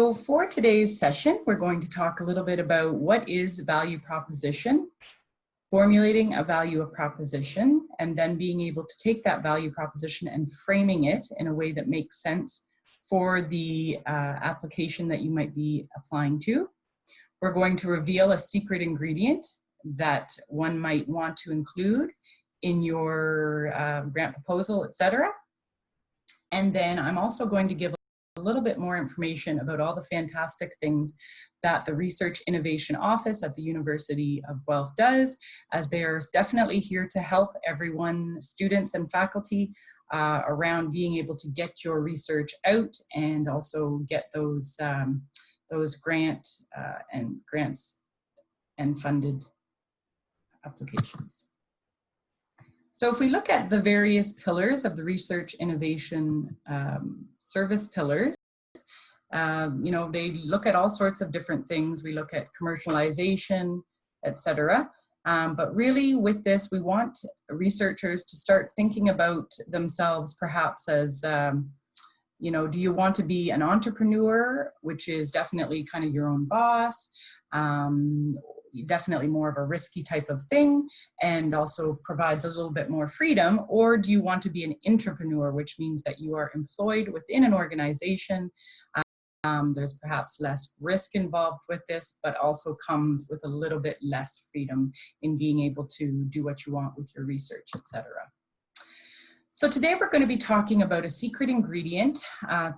So for today's session, we're going to talk a little bit about what is value proposition, formulating a value proposition, and then being able to take that value proposition and framing it in a way that makes sense for the application that you might be applying to. We're going to reveal a secret ingredient that one might want to include in your grant proposal, etc. And then I'm also going to give a little bit more information about all the fantastic things that the Research Innovation Office at the University of Guelph does, as they're definitely here to help everyone, students and faculty, around being able to get your research out and also get those grants and funded applications. So if we look at the various pillars of the research innovation service pillars, they look at all sorts of different things. We look at commercialization, etc. But really with this, we want researchers to start thinking about themselves perhaps as, do you want to be an entrepreneur, which is definitely kind of your own boss, definitely more of a risky type of thing and also provides a little bit more freedom, or do you want to be an intrapreneur, which means that you are employed within an organization. There's perhaps less risk involved with this, but also comes with a little bit less freedom in being able to do what you want with your research, etc. So today we're going to be talking about a secret ingredient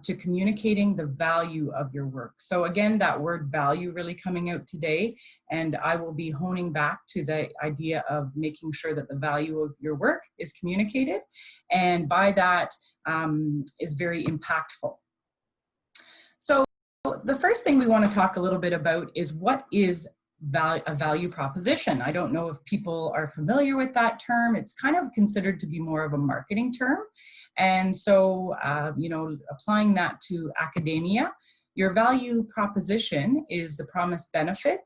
to communicating the value of your work. So again, that word value really coming out today, and I will be honing back to the idea of making sure that the value of your work is communicated, and by that is very impactful. So the first thing we want to talk a little bit about is what is a value proposition. I don't know if people are familiar with that term. It's kind of considered to be more of a marketing term. And so, applying that to academia, your value proposition is the promised benefit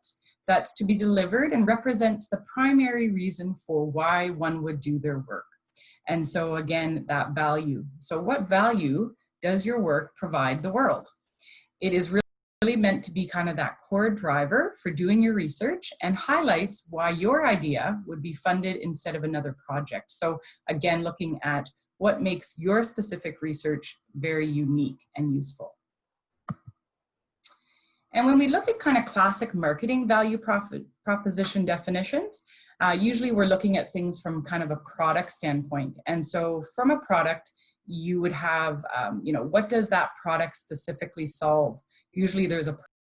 that's to be delivered and represents the primary reason for why one would do their work. And so again, that value. So what value does your work provide the world? It is really meant to be kind of that core driver for doing your research and highlights why your idea would be funded instead of another project. So again, looking at what makes your specific research very unique and useful. And when we look at kind of classic marketing value proposition definitions, usually we're looking at things from kind of a product standpoint. And so from a product, you would have, what does that product specifically solve? Usually there's a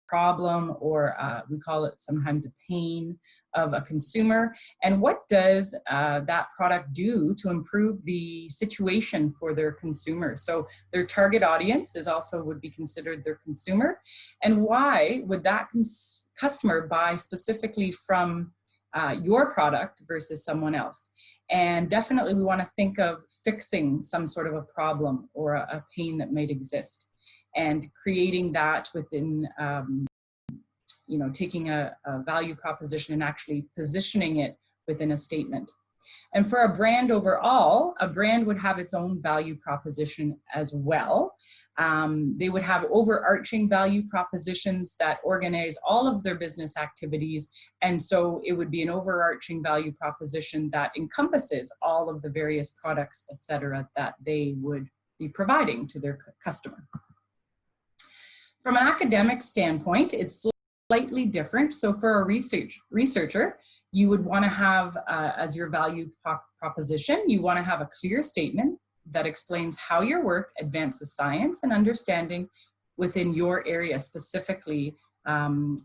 problem, or we call it sometimes a pain of a consumer. And what does that product do to improve the situation for their consumers? So their target audience is also would be considered their consumer. And why would that customer buy specifically from your product versus someone else? And definitely we want to think of fixing some sort of a problem or a pain that might exist, and creating that within, taking a value proposition and actually positioning it within a statement. And for a brand overall, a brand would have its own value proposition as well. They would have overarching value propositions that organize all of their business activities. And so it would be an overarching value proposition that encompasses all of the various products, et cetera, that they would be providing to their customer. From an academic standpoint, it's slightly different. So for a researcher, you would want to have, as your value proposition, you want to have a clear statement that explains how your work advances science and understanding within your area specifically, in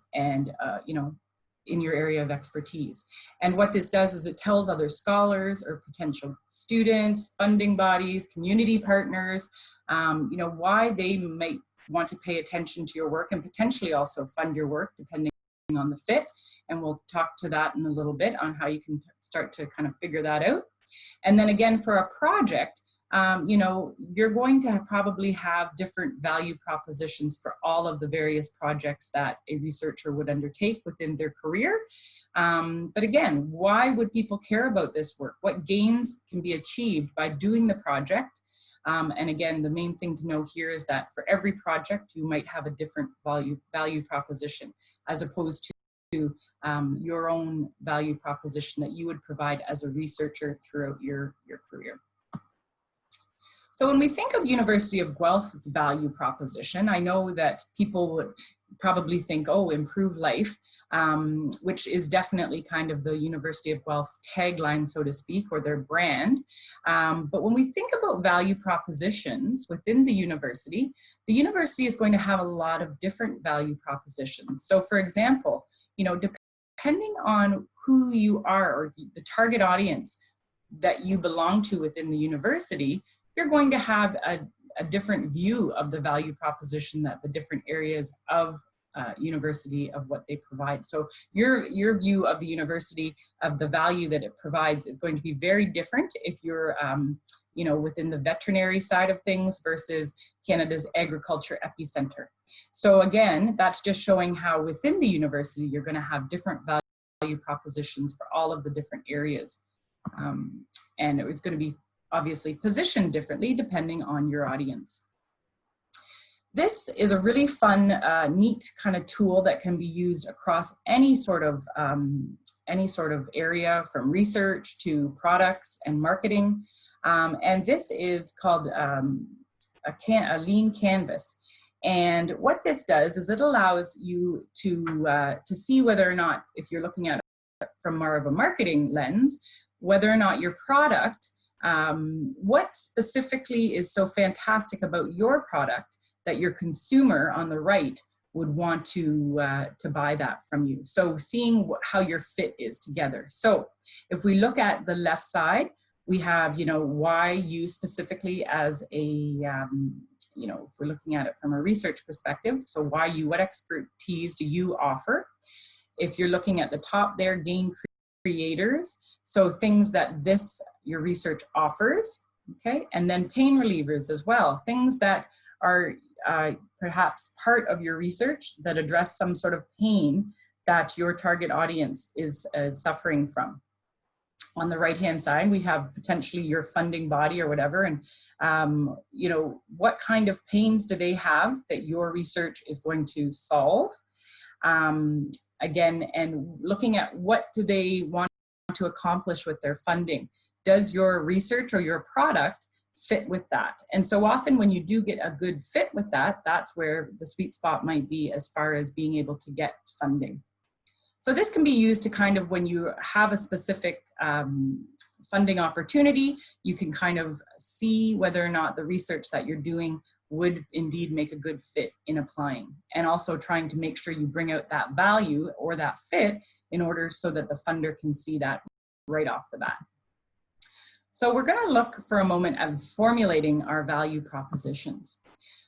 your area of expertise. And what this does is it tells other scholars or potential students, funding bodies, community partners, why they might want to pay attention to your work and potentially also fund your work depending on the fit. And we'll talk to that in a little bit on how you can start to kind of figure that out. And then again, for a project, you're going to probably have different value propositions for all of the various projects that a researcher would undertake within their career. But again, why would people care about this work? What gains can be achieved by doing the project? And again, the main thing to know here is that for every project, you might have a different value proposition, as opposed to your own value proposition that you would provide as a researcher throughout your career. So when we think of University of Guelph's value proposition, I know that people would probably think, oh, improve life, which is definitely kind of the University of Guelph's tagline, so to speak, or their brand. But when we think about value propositions within the university is going to have a lot of different value propositions. So for example, you know, depending on who you are or the target audience that you belong to within the university, you're going to have a different view of the value proposition that the different areas of university of what they provide. So your view of the university, of the value that it provides, is going to be very different if you're you know, within the veterinary side of things versus Canada's agriculture epicenter. So again, that's just showing how within the university you're going to have different value propositions for all of the different areas. And it was going to be obviously positioned differently depending on your audience. This is a really fun, neat kind of tool that can be used across any sort of area, from research to products and marketing. And this is called a lean canvas. And what this does is it allows you to see whether or not, if you're looking at it from more of a marketing lens, whether or not your product, what specifically is so fantastic about your product that your consumer on the right would want to buy that from you. So seeing how your fit is together. So if we look at the left side, we have, you know, why you specifically as a, you know, if we're looking at it from a research perspective, so why you, what expertise do you offer? If you're looking at the top there, gain creators, so things that your research offers, okay? And then pain relievers as well, things that are perhaps part of your research that address some sort of pain that your target audience is suffering from. On the right-hand side, we have potentially your funding body or whatever, and you know, what kind of pains do they have that your research is going to solve? Again, and looking at what do they want to accomplish with their funding. Does your research or your product fit with that? And so often when you do get a good fit with that, that's where the sweet spot might be as far as being able to get funding. So this can be used to kind of, when you have a specific funding opportunity, you can kind of see whether or not the research that you're doing would indeed make a good fit in applying, and also trying to make sure you bring out that value or that fit in order so that the funder can see that right off the bat. So we're going to look for a moment at formulating our value propositions.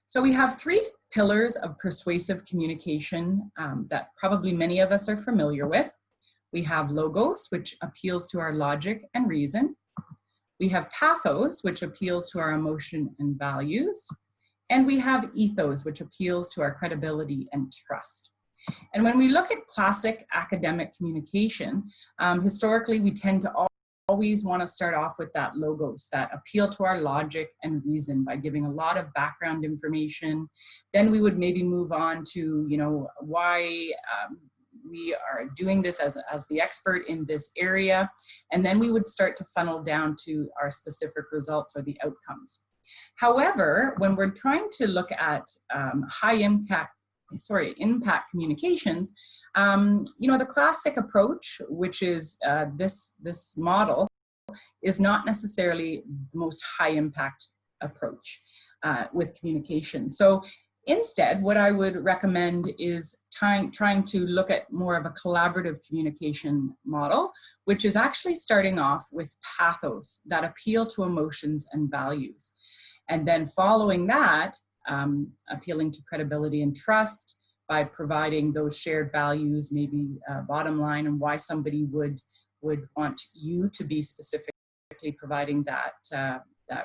So we have three pillars of persuasive communication that probably many of us are familiar with. We have logos, which appeals to our logic and reason. We have pathos, which appeals to our emotion and values. And we have ethos, which appeals to our credibility and trust. And when we look at classic academic communication, historically we tend to always want to start off with that logos that appeal to our logic and reason by giving a lot of background information. Then we would maybe move on to, you know, why we are doing this as the expert in this area. And then we would start to funnel down to our specific results or the outcomes. However, when we're trying to look at impact communications, you know, the classic approach, which is this model, is not necessarily the most high impact approach with communication. So instead, what I would recommend is trying to look at more of a collaborative communication model, which is actually starting off with pathos that appeal to emotions and values. And then following that, appealing to credibility and trust by providing those shared values, maybe bottom line, and why somebody would want you to be specifically providing that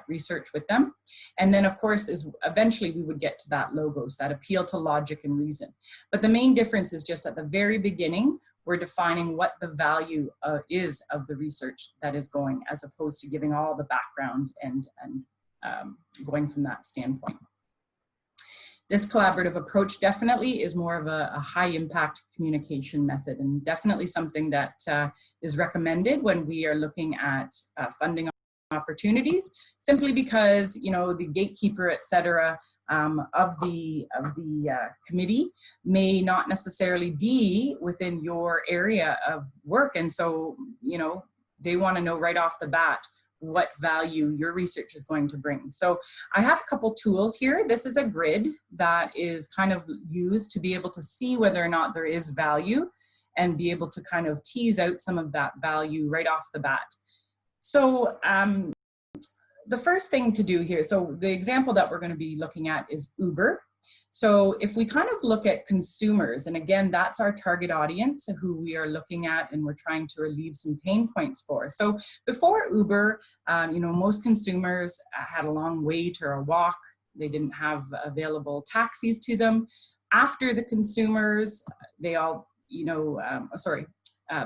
research with them. And then of course is eventually we would get to that logos that appeal to logic and reason. But the main difference is just at the very beginning, we're defining what the value is of the research that is going, as opposed to giving all the background and going from that standpoint. This collaborative approach definitely is more of a high impact communication method, and definitely something that is recommended when we are looking at funding opportunities, simply because, you know, the gatekeeper, et cetera, of the committee may not necessarily be within your area of work. And so, you know, they want to know right off the bat what value your research is going to bring. So I have a couple tools here. This is a grid that is kind of used to be able to see whether or not there is value and be able to kind of tease out some of that value right off the bat. So the first thing to do here, so the example that we're going to be looking at is Uber. So if we kind of look at consumers, and again, that's our target audience who we are looking at and we're trying to relieve some pain points for. So before Uber, you know, most consumers had a long wait or a walk. They didn't have available taxis to them. After the consumers, they all, you know,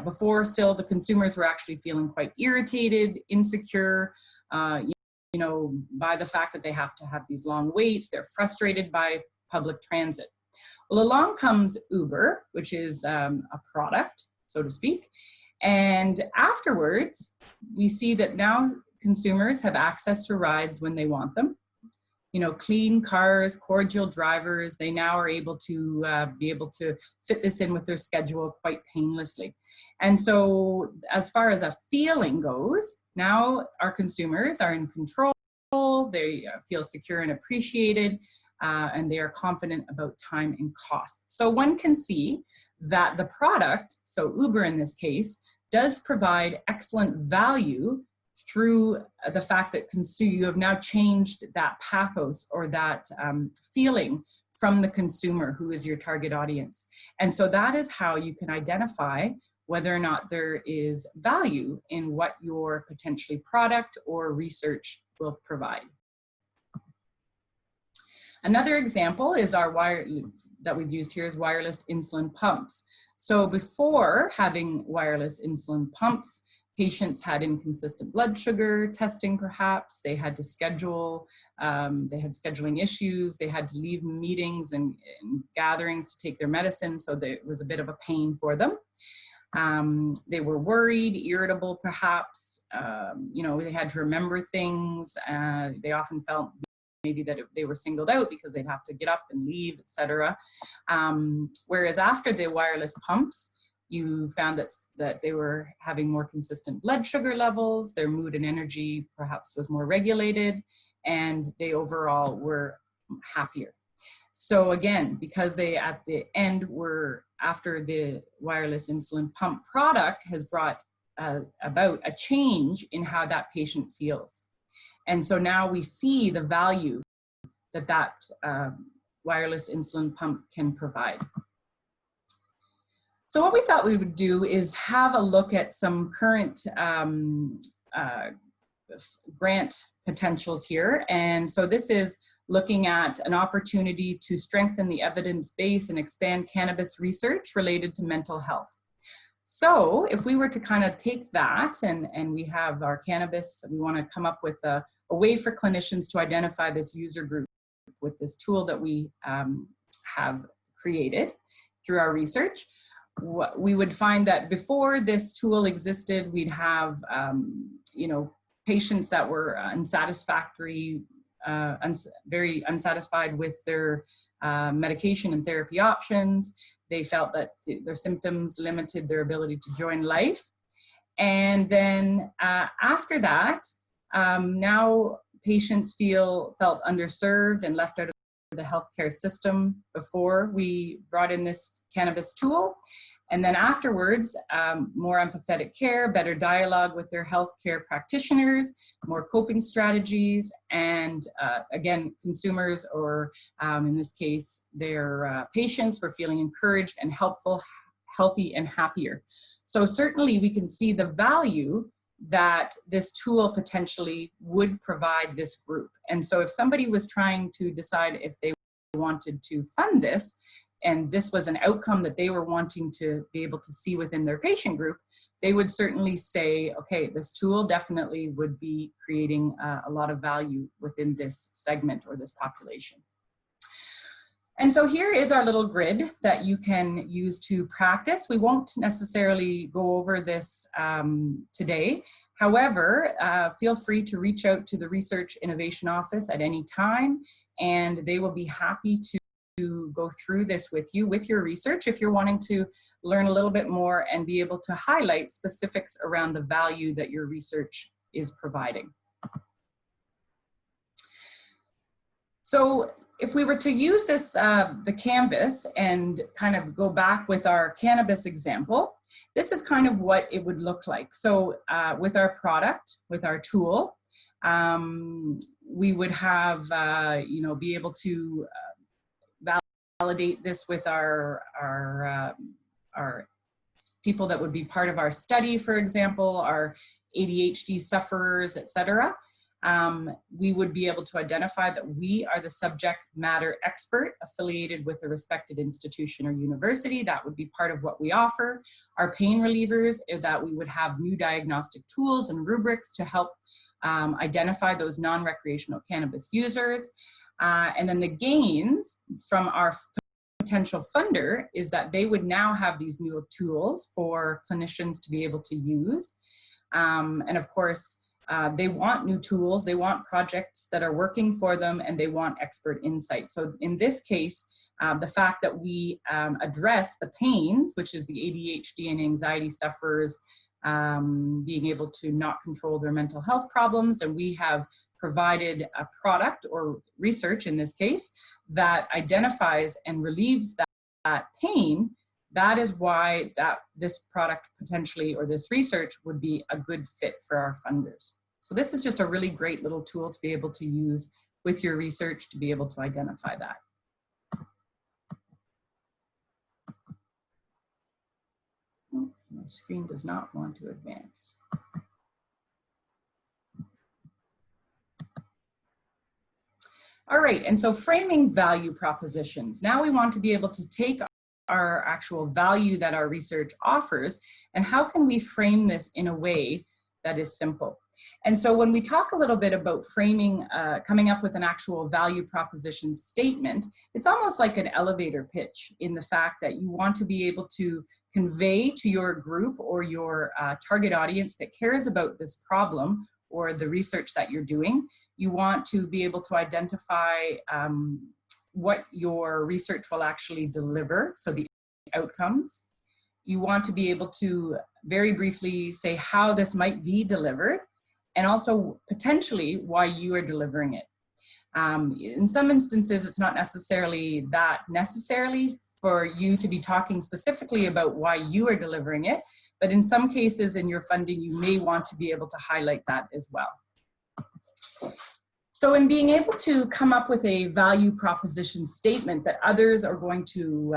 before still the consumers were actually feeling quite irritated, insecure, you know, by the fact that they have to have these long waits. They're frustrated by public transit. Well, along comes Uber, which is a product, so to speak. And afterwards, we see that now consumers have access to rides when they want them. You know, clean cars, cordial drivers, they now are able to fit this in with their schedule quite painlessly. And so as far as a feeling goes, now our consumers are in control, they feel secure and appreciated, and they are confident about time and cost. So one can see that the product, so Uber in this case, does provide excellent value through the fact that you have now changed that pathos or that feeling from the consumer who is your target audience. And so that is how you can identify whether or not there is value in what your potentially product or research will provide. Another example is that we've used here is wireless insulin pumps. So before having wireless insulin pumps, patients had inconsistent blood sugar testing, perhaps. They had to schedule, they had scheduling issues. They had to leave meetings and gatherings to take their medicine. So it was a bit of a pain for them. They were worried, irritable, perhaps. You know, they had to remember things. They often felt maybe that they were singled out because they'd have to get up and leave, etc. Whereas after the wireless pumps, you found that they were having more consistent blood sugar levels, their mood and energy perhaps was more regulated, and they overall were happier. So again, because they at the end were, after the wireless insulin pump product has brought about a change in how that patient feels. And so now we see the value that wireless insulin pump can provide. So what we thought we would do is have a look at some current grant potentials here. And so this is looking at an opportunity to strengthen the evidence base and expand cannabis research related to mental health. So if we were to kind of take that and we have our cannabis, we want to come up with a way for clinicians to identify this user group with this tool that we have created through our research. We would find that before this tool existed, we'd have, you know, patients that were unsatisfactory, very unsatisfied with their medication and therapy options. They felt that their symptoms limited their ability to join life. And then after that, now patients felt underserved and left out of the healthcare system before we brought in this cannabis tool. And then afterwards, more empathetic care, better dialogue with their healthcare practitioners, more coping strategies, and again, consumers, or in this case, their patients, were feeling encouraged and helpful, healthy, and happier. So certainly we can see the value that this tool potentially would provide this group. And so if somebody was trying to decide if they wanted to fund this, and this was an outcome that they were wanting to be able to see within their patient group, they would certainly say, okay, this tool definitely would be creating a lot of value within this segment or this population. And so here is our little grid that you can use to practice. We won't necessarily go over this today. However, feel free to reach out to the Research Innovation Office at any time, and they will be happy to go through this with you, with your research, if you're wanting to learn a little bit more and be able to highlight specifics around the value that your research is providing. So if we were to use this, the canvas, and kind of go back with our cannabis example, this is kind of what it would look like. So with our product, with our tool, we would have, you know, be able to validate this with our people that would be part of our study, for example, our ADHD sufferers, etc. We would be able to identify that we are the subject matter expert affiliated with a respected institution or university. That would be part of what we offer. Our pain relievers, that we would have new diagnostic tools and rubrics to help identify those non-recreational cannabis users. And then the gains from our potential funder is that they would now have these new tools for clinicians to be able to use. And of course, they want new tools, they want projects that are working for them, and they want expert insight. So in this case, the fact that we address the pains, which is the ADHD and anxiety sufferers, being able to not control their mental health problems, and we have provided a product or research in this case that identifies and relieves that pain, that is why this product potentially, or this research, would be a good fit for our funders. So this is just a really great little tool to be able to use with your research to be able to identify that. Oh, my screen does not want to advance. All right, and so framing value propositions. Now we want to be able to take our actual value that our research offers, and how can we frame this in a way that is simple? And so when we talk a little bit about framing, coming up with an actual value proposition statement, it's almost like an elevator pitch, in the fact that you want to be able to convey to your group or your target audience that cares about this problem or the research that you're doing. You want to be able to identify what your research will actually deliver, so the outcomes. You want to be able to very briefly say how this might be delivered, and also potentially why you are delivering it. In some instances, it's not necessarily that necessarily for you to be talking specifically about why you are delivering it, but in some cases in your funding, you may want to be able to highlight that as well. So in being able to come up with a value proposition statement that others are going to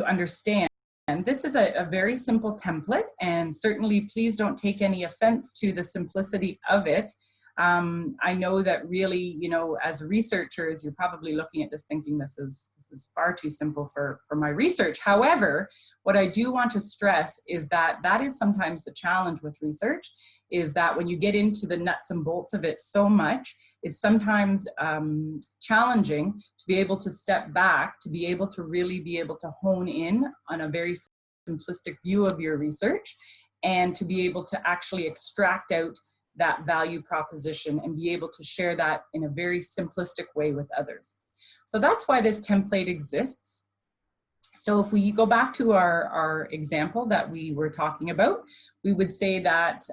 understand, and this is a very simple template, and certainly please don't take any offense to the simplicity of it. I know that really, you know, as researchers, you're probably looking at this thinking this is far too simple for my research. However, what I do want to stress is that that is sometimes the challenge with research, is that when you get into the nuts and bolts of it so much, it's sometimes challenging to be able to step back, to be able to really be able to hone in on a very simplistic view of your research, and to be able to actually extract out that value proposition and be able to share that in a very simplistic way with others. So that's why this template exists. So if we go back to our example that we were talking about, we would say that,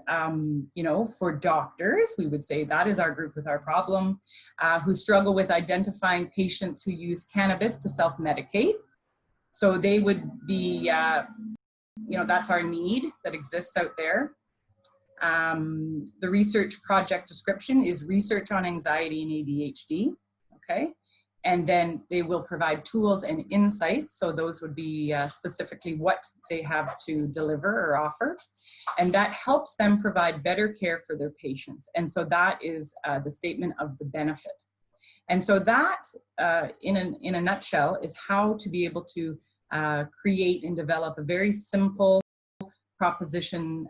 you know, for doctors, we would say that is our group with our problem, who struggle with identifying patients who use cannabis to self-medicate. So they would be, you know, that's our need that exists out there. The research project description is research on anxiety and ADHD, okay? And then they will provide tools and insights. So those would be specifically what they have to deliver or offer. And that helps them provide better care for their patients. And so that is the statement of the benefit. And so that, in a nutshell, is how to be able to create and develop a very simple proposition,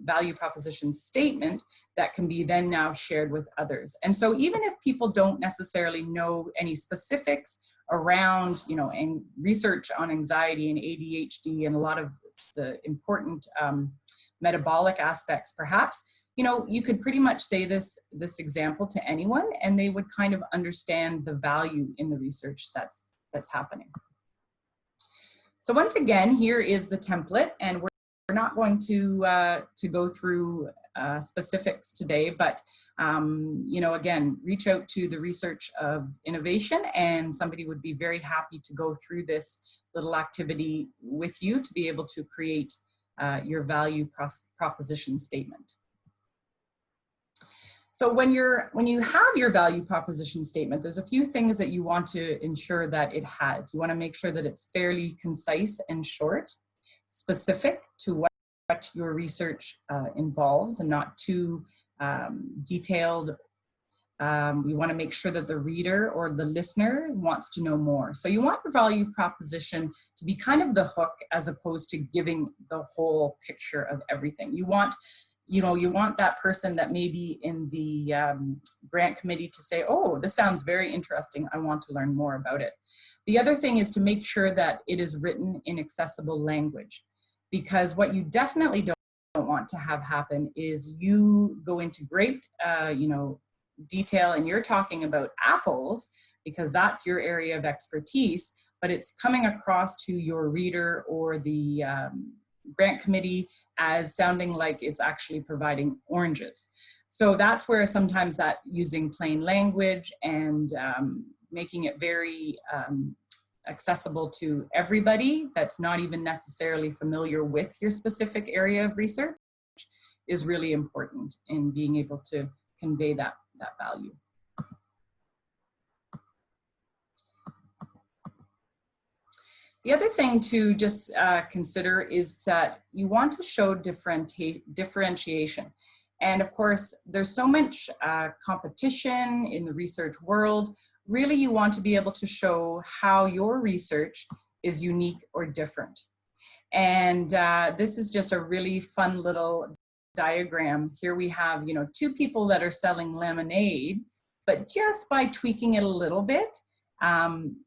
value proposition statement that can be then now shared with others. And so even if people don't necessarily know any specifics around, and research on anxiety and ADHD and a lot of the important metabolic aspects, perhaps, you could pretty much say this example to anyone and they would kind of understand the value in the research that's happening. So once again, here is the template, and we're not going to go through specifics today, but again, reach out to the Research of Innovation, and somebody would be very happy to go through this little activity with you to be able to create your value proposition statement. So when you have your value proposition statement, there's a few things that you want to ensure that it has. You want to make sure that it's fairly concise and short, specific to what your research involves, and not too detailed. We want to make sure that the reader or the listener wants to know more. So you want your value proposition to be kind of the hook as opposed to giving the whole picture of everything. You want that person that may be in the grant committee to say, oh, this sounds very interesting, I want to learn more about it. The other thing is to make sure that it is written in accessible language, because what you definitely don't want to have happen is you go into great detail and you're talking about apples because that's your area of expertise, but it's coming across to your reader or the grant committee as sounding like it's actually providing oranges. So that's where sometimes that using plain language and making it very accessible to everybody that's not even necessarily familiar with your specific area of research is really important in being able to convey that value. The other thing to just consider is that you want to show differentiation. And of course, there's so much competition in the research world. Really, you want to be able to show how your research is unique or different. And this is just a really fun little diagram. Here we have, two people that are selling lemonade, but just by tweaking it a little bit,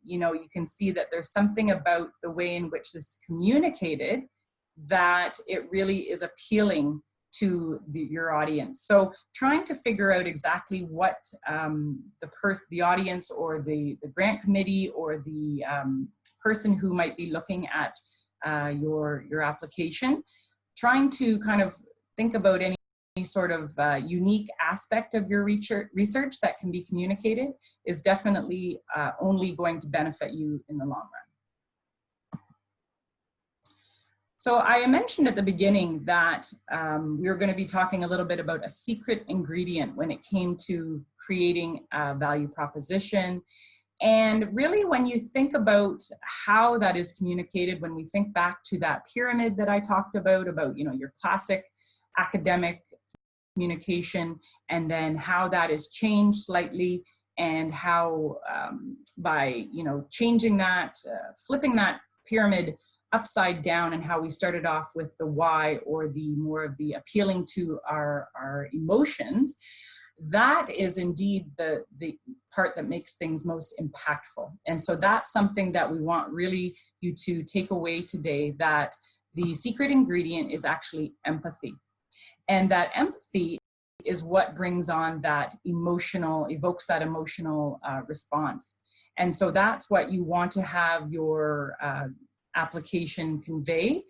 you can see that there's something about the way in which this is communicated that it really is appealing to your audience. So trying to figure out exactly what the audience or the grant committee or the person who might be looking at your application, trying to kind of think about any sort of unique aspect of your research that can be communicated is definitely only going to benefit you in the long run. So I mentioned at the beginning that we were going to be talking a little bit about a secret ingredient when it came to creating a value proposition. And really, when you think about how that is communicated, when we think back to that pyramid that I talked about your classic academic communication, and then how that is changed slightly, and how by changing that, flipping that pyramid upside down, and how we started off with the why, or the more of the appealing to our emotions, that is indeed the part that makes things most impactful. And so that's something that we want really you to take away today, that the secret ingredient is actually empathy. And that empathy is what brings on that evokes that emotional response. And so that's what you want to have your application convey.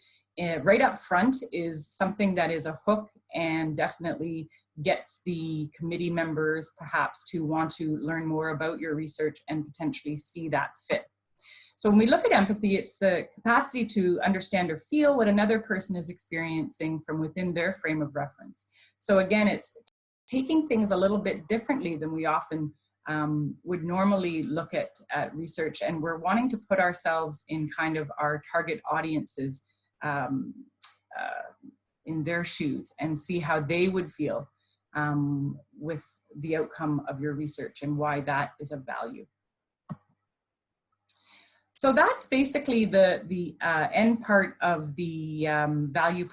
Right up front is something that is a hook and definitely gets the committee members perhaps to want to learn more about your research and potentially see that fit. So when we look at empathy, it's the capacity to understand or feel what another person is experiencing from within their frame of reference. So again, it's taking things a little bit differently than we often would normally look at research, and we're wanting to put ourselves in kind of our target audiences in their shoes and see how they would feel with the outcome of your research and why that is of value. So that's basically the end part of the value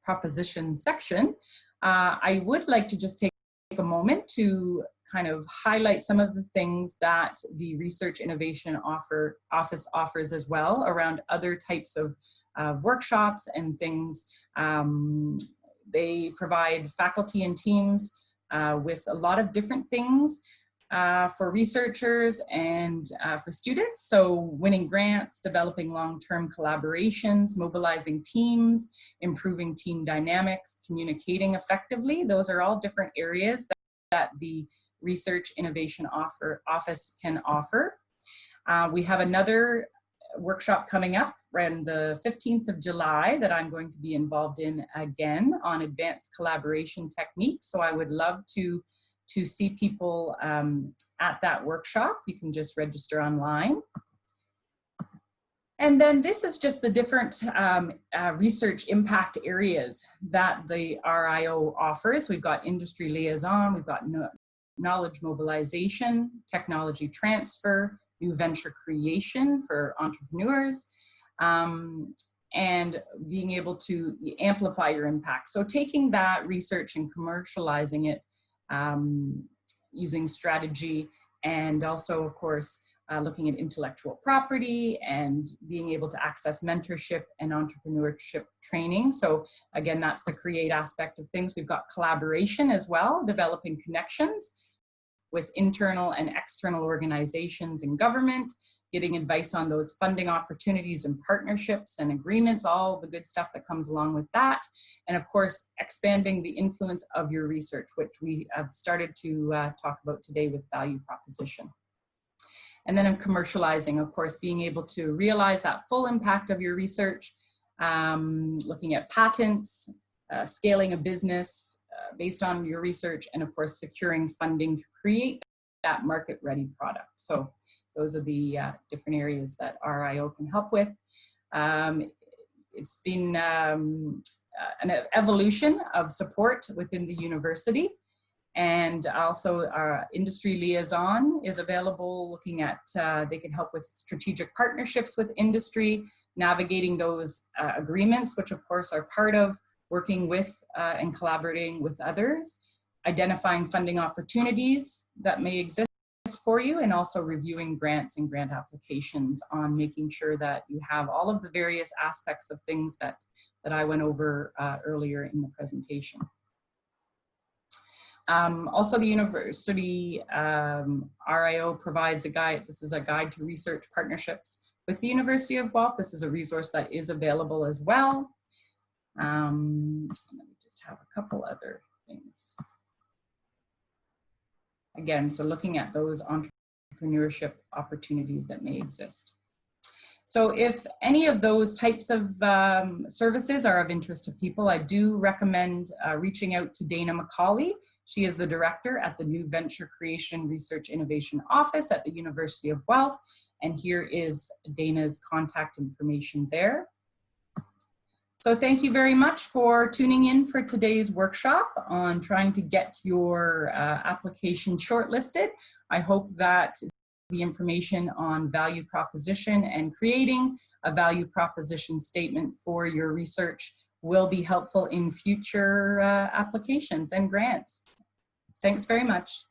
proposition section. I would like to just take a moment to kind of highlight some of the things that the Research Innovation Office offers as well around other types of workshops and things. They provide faculty and teams with a lot of different things for researchers and for students. So winning grants, developing long-term collaborations, mobilizing teams, improving team dynamics, communicating effectively. Those are all different areas that the Research Innovation Office can offer. We have another workshop coming up around the 15th of July that I'm going to be involved in again on advanced collaboration techniques. So I would love to see people at that workshop. You can just register online. And then this is just the different research impact areas that the RIO offers. We've got industry liaison, we've got knowledge mobilization, technology transfer, new venture creation for entrepreneurs, and being able to amplify your impact. So taking that research and commercializing it using strategy, and also, of course, looking at intellectual property and being able to access mentorship and entrepreneurship training. So again, that's the create aspect of things. We've got collaboration as well, developing connections with internal and external organizations and government, getting advice on those funding opportunities and partnerships and agreements, all the good stuff that comes along with that. And of course, expanding the influence of your research, which we have started to talk about today with value proposition. And then of commercializing, of course, being able to realize that full impact of your research, looking at patents, scaling a business based on your research, and of course, securing funding to create that market-ready product. So those are the different areas that RIO can help with. It's been an evolution of support within the university. And also our industry liaison is available, looking at, they can help with strategic partnerships with industry, navigating those agreements, which of course are part of working with and collaborating with others, identifying funding opportunities that may exist for you, and also reviewing grants and grant applications on making sure that you have all of the various aspects of things that I went over earlier in the presentation. Also, the university RIO provides a guide. This is a guide to research partnerships with the University of Guelph. This is a resource that is available as well. Let me just have a couple other things. Again, so looking at those entrepreneurship opportunities that may exist. So if any of those types of services are of interest to people, I do recommend reaching out to Dana McCauley. She is the director at the New Venture Creation Research Innovation Office at the University of Guelph. And here is Dana's contact information there. So thank you very much for tuning in for today's workshop on trying to get your application shortlisted. I hope that the information on value proposition and creating a value proposition statement for your research will be helpful in future applications and grants. Thanks very much.